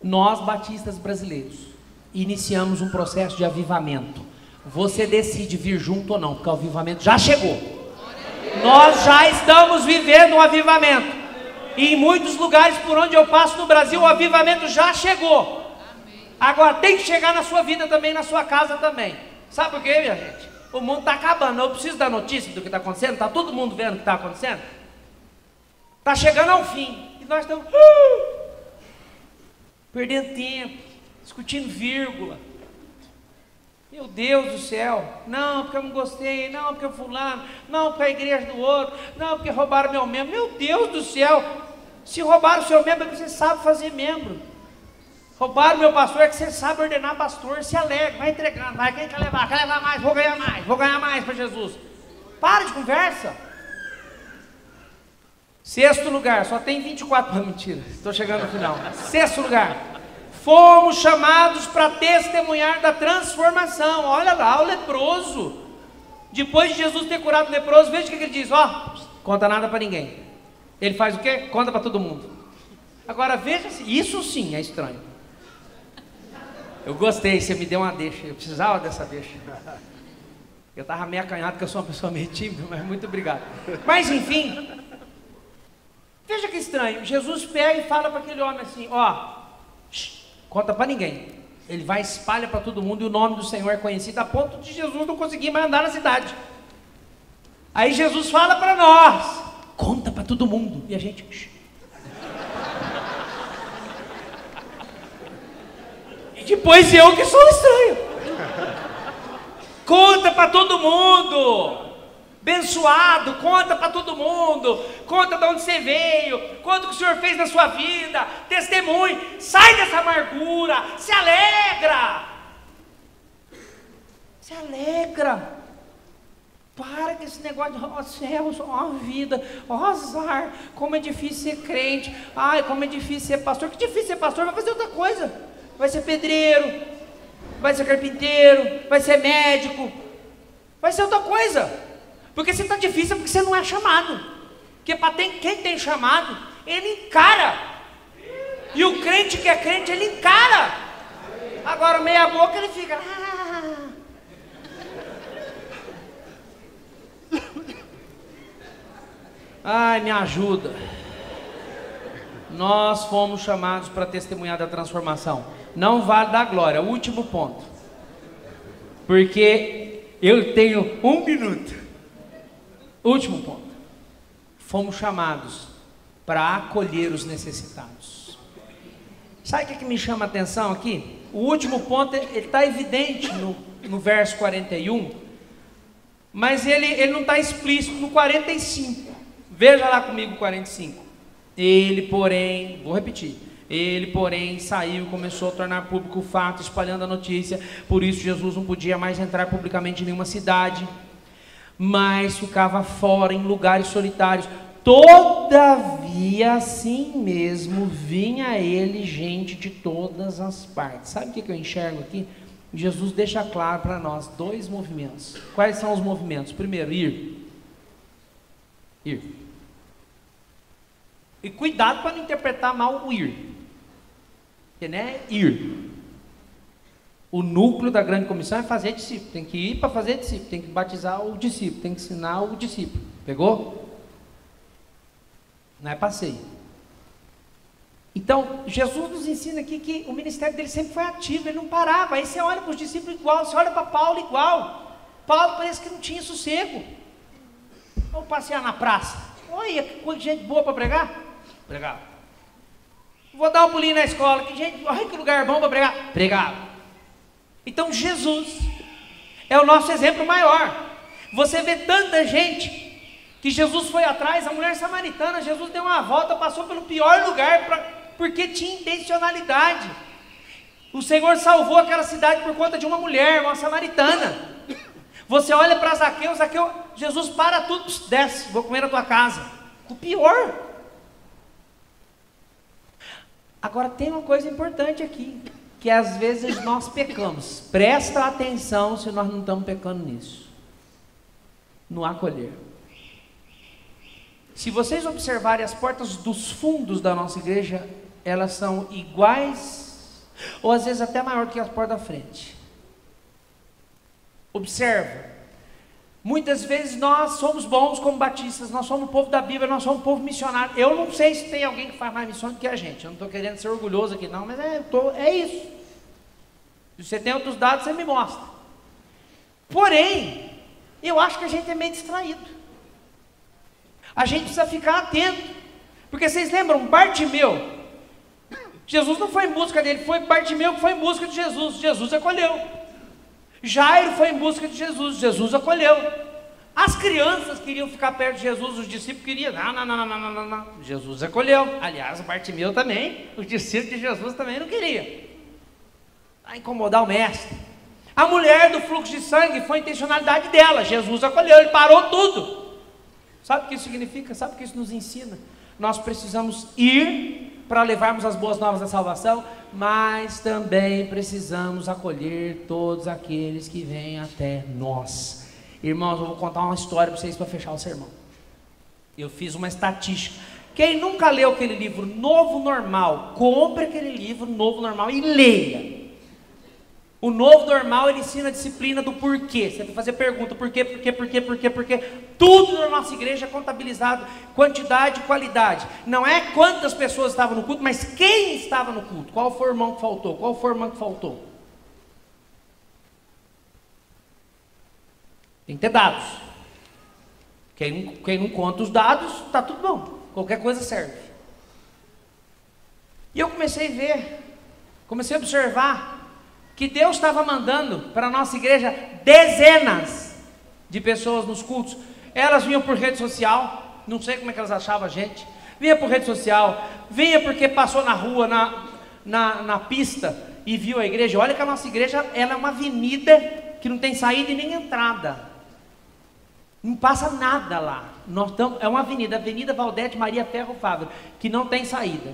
Nós, batistas brasileiros, iniciamos um processo de avivamento. Você decide vir junto ou não, porque o avivamento já chegou. Nós já estamos vivendo um avivamento. E em muitos lugares por onde eu passo no Brasil, o avivamento já chegou. Agora tem que chegar na sua vida também, na sua casa também. Sabe por quê, minha gente? O mundo está acabando. Eu preciso dar notícia do que está acontecendo. Está todo mundo vendo o que está acontecendo? Está chegando ao fim. E nós estamos perdendo tempo, discutindo vírgula. Meu Deus do céu. Não, porque eu não gostei. Não, porque eu fulano. Não, porque a igreja do outro. Não, porque roubaram meu membro. Meu Deus do céu. Se roubaram o seu membro é porque você sabe fazer membro. Roubaram meu pastor é que você sabe ordenar pastor. Se alegra, vai entregando. Vai, quem quer levar? Quer levar mais? Vou ganhar mais para Jesus. Para de conversa. Sexto lugar, só tem 24, mentira, estou chegando no final. Sexto lugar, fomos chamados para testemunhar da transformação. Olha lá, o leproso, depois de Jesus ter curado o leproso, veja o que ele diz, ó, conta nada para ninguém. Ele faz o quê? Conta para todo mundo. Agora veja, isso sim é estranho. Eu gostei, você me deu uma deixa, eu precisava dessa deixa. Eu estava meio acanhado, porque eu sou uma pessoa meio tímida, mas muito obrigado. Mas enfim, veja que estranho, Jesus pega e fala para aquele homem assim, ó, conta para ninguém. Ele vai e espalha para todo mundo e o nome do Senhor é conhecido a ponto de Jesus não conseguir mais andar na cidade. Aí Jesus fala para nós, conta para todo mundo. E a gente... E depois eu que sou estranho. Conta para todo mundo. Abençoado, conta para todo mundo, conta de onde você veio, conta o que o Senhor fez na sua vida, testemunhe, sai dessa amargura, se alegra, para com esse negócio de, ó céus, ó vida, ó azar, como é difícil ser crente, ai, como é difícil ser pastor, que difícil ser pastor, vai fazer outra coisa, vai ser pedreiro, vai ser carpinteiro, vai ser médico, vai ser outra coisa. Porque se está difícil é porque você não é chamado. Porque para quem tem chamado, ele encara. E o crente que é crente, ele encara. Agora meia boca ele fica... Ai, me ajuda. Nós fomos chamados para testemunhar da transformação. Não vale dar glória. O último ponto. Porque eu tenho 1 minuto. Último ponto, fomos chamados para acolher os necessitados. Sabe o que me chama a atenção aqui? O último ponto, ele está evidente no verso 41, mas ele não está explícito no 45. Veja lá comigo o 45. Ele, porém, vou repetir, ele, porém, saiu e começou a tornar público o fato, espalhando a notícia. Por isso Jesus não podia mais entrar publicamente em nenhuma cidade, mas ficava fora em lugares solitários. Todavia, assim mesmo, vinha a ele gente de todas as partes. Sabe o que eu enxergo aqui? Jesus deixa claro para nós 2 movimentos. Quais são os movimentos? Primeiro, ir. E cuidado para não interpretar mal o ir. Porque não é ir. O núcleo da grande comissão é fazer discípulo. Tem que ir para fazer discípulo. Tem que batizar o discípulo. Tem que ensinar o discípulo. Pegou? Não é passeio. Então, Jesus nos ensina aqui que o ministério dele sempre foi ativo. Ele não parava. Aí você olha para os discípulos igual. Você olha para Paulo igual. Paulo parece que não tinha sossego. Vamos passear na praça. Olha, que gente boa para pregar. Pregava. Vou dar um pulinho na escola. Que gente, olha que lugar bom para pregar. Pregava. Então Jesus é o nosso exemplo maior. Você vê tanta gente que Jesus foi atrás, a mulher samaritana, Jesus deu uma volta, passou pelo pior lugar, porque tinha intencionalidade. O Senhor salvou aquela cidade por conta de uma mulher, uma samaritana. Você olha para Zaqueu, Jesus para tudo, desce, vou comer na tua casa. O pior. Agora tem uma coisa importante aqui, que às vezes nós pecamos. Presta atenção se nós não estamos pecando nisso. No acolher. Se vocês observarem as portas dos fundos da nossa igreja, elas são iguais, ou às vezes até maior que as portas da frente. Observa. Muitas vezes nós somos bons como batistas, nós somos o povo da Bíblia, nós somos o povo missionário. Eu não sei se tem alguém que faz mais missões do que a gente. Eu não estou querendo ser orgulhoso aqui não, mas é isso. Se você tem outros dados, você me mostra. Porém, eu acho que a gente é meio distraído. A gente precisa ficar atento. Porque vocês lembram, Bartimeu? Jesus não foi em busca dele, foi Bartimeu que foi em busca de Jesus. Jesus acolheu. Jairo foi em busca de Jesus. Jesus acolheu. As crianças queriam ficar perto de Jesus, os discípulos queriam. Não. Jesus acolheu. Aliás, Bartimeu também, os discípulos de Jesus também não queriam. A incomodar o mestre. A mulher do fluxo de sangue foi a intencionalidade dela. Jesus acolheu, ele parou tudo. Sabe o que isso significa? Sabe o que isso nos ensina? Nós precisamos ir para levarmos as boas novas da salvação, mas também precisamos acolher todos aqueles que vêm até nós. Irmãos, eu vou contar uma história para vocês para fechar o sermão. Eu fiz uma estatística. Quem nunca leu aquele livro Novo Normal, compre aquele livro Novo Normal e leia. O Novo Normal, ele ensina a disciplina do porquê. Você vai fazer pergunta, por quê? Tudo na nossa igreja é contabilizado, quantidade e qualidade. Não é quantas pessoas estavam no culto, mas quem estava no culto. Qual foi o irmão que faltou? Qual foi a irmã que faltou? Tem que ter dados. Quem não conta os dados, está tudo bom. Qualquer coisa serve. E eu comecei a ver, comecei a observar que Deus estava mandando para a nossa igreja dezenas de pessoas nos cultos. Elas vinham por rede social, não sei como é que elas achavam a gente, vinha por rede social, vinha porque passou na rua, na pista e viu a igreja. Olha que a nossa igreja, ela é uma avenida que não tem saída e nem entrada, não passa nada lá. É uma avenida, Avenida Valdete Maria Ferro Fábio, que não tem saída.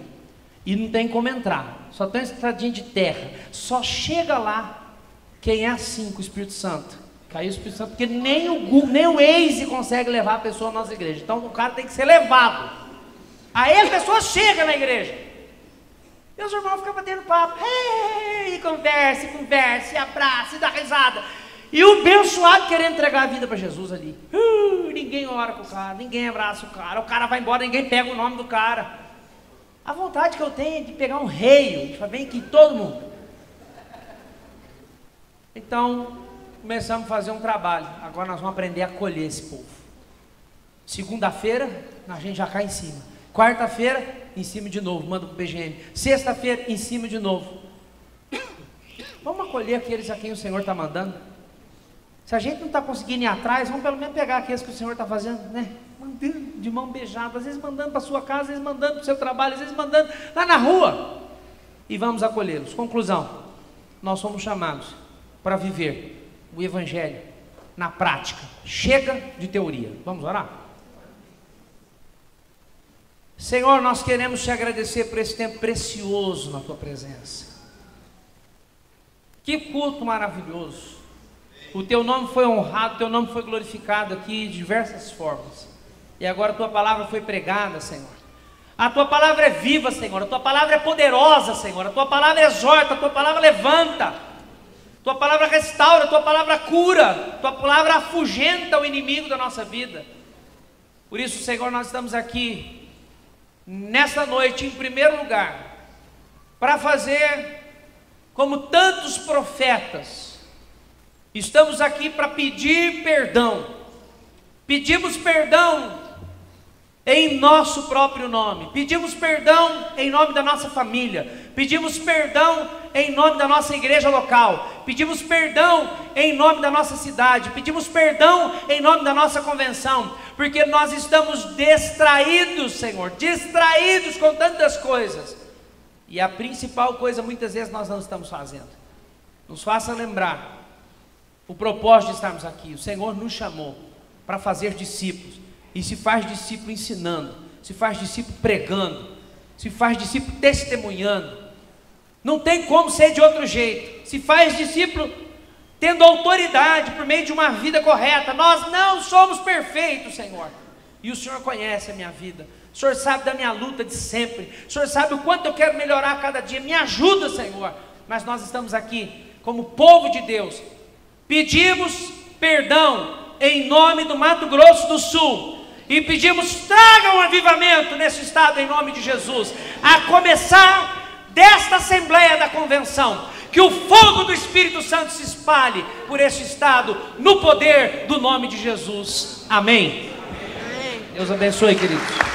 E não tem como entrar, só tem estradinha de terra. Só chega lá quem é assim com o Espírito Santo. Caiu o Espírito Santo, porque nem o Google, nem o Waze consegue levar a pessoa à nossa igreja. Então o cara tem que ser levado. Aí a pessoa chega na igreja. E os irmãos ficam batendo papo. E conversa, e abraça, e dá risada. E o abençoado querendo entregar a vida para Jesus ali. Ninguém ora com o cara, ninguém abraça o cara vai embora, ninguém pega o nome do cara. A vontade que eu tenho é de pegar um reio, de falar, vem aqui todo mundo. Então, começamos a fazer um trabalho. Agora nós vamos aprender a acolher esse povo. Segunda-feira, a gente já cai em cima. Quarta-feira, em cima de novo, manda para o PGM. Sexta-feira, em cima de novo. Vamos acolher aqueles a quem o Senhor está mandando. Se a gente não está conseguindo ir atrás, vamos pelo menos pegar aqueles que o Senhor está fazendo, né? Mandando de mão beijada, às vezes mandando para a sua casa, às vezes mandando para o seu trabalho, às vezes mandando lá na rua. E vamos acolhê-los. Conclusão, nós somos chamados para viver o Evangelho na prática. Chega de teoria. Vamos orar? Senhor, nós queremos te agradecer por esse tempo precioso na tua presença. Que culto maravilhoso. O teu nome foi honrado, o teu nome foi glorificado aqui de diversas formas. E agora a tua palavra foi pregada, Senhor. A tua palavra é viva, Senhor. A tua palavra é poderosa, Senhor. A tua palavra exorta, a tua palavra levanta. A tua palavra restaura, a tua palavra cura. A tua palavra afugenta o inimigo da nossa vida. Por isso, Senhor, nós estamos aqui nesta noite, em primeiro lugar, para fazer como tantos profetas. Estamos aqui para pedir perdão. Pedimos perdão em nosso próprio nome, pedimos perdão em nome da nossa família, pedimos perdão em nome da nossa igreja local, pedimos perdão em nome da nossa cidade, pedimos perdão em nome da nossa convenção, porque nós estamos distraídos, Senhor, distraídos com tantas coisas, e a principal coisa muitas vezes nós não estamos fazendo. Nos faça lembrar o propósito de estarmos aqui. O Senhor nos chamou para fazer discípulos. E se faz discípulo ensinando, se faz discípulo pregando, se faz discípulo testemunhando. Não tem como ser de outro jeito. Se faz discípulo tendo autoridade por meio de uma vida correta. Nós não somos perfeitos, Senhor. E o Senhor conhece a minha vida. O Senhor sabe da minha luta de sempre. O Senhor sabe o quanto eu quero melhorar a cada dia. Me ajuda, Senhor. Mas nós estamos aqui como povo de Deus. Pedimos perdão em nome do Mato Grosso do Sul. E pedimos, traga um avivamento nesse estado em nome de Jesus, a começar desta Assembleia da Convenção, que o fogo do Espírito Santo se espalhe por este estado, no poder do nome de Jesus, amém. Deus abençoe, queridos.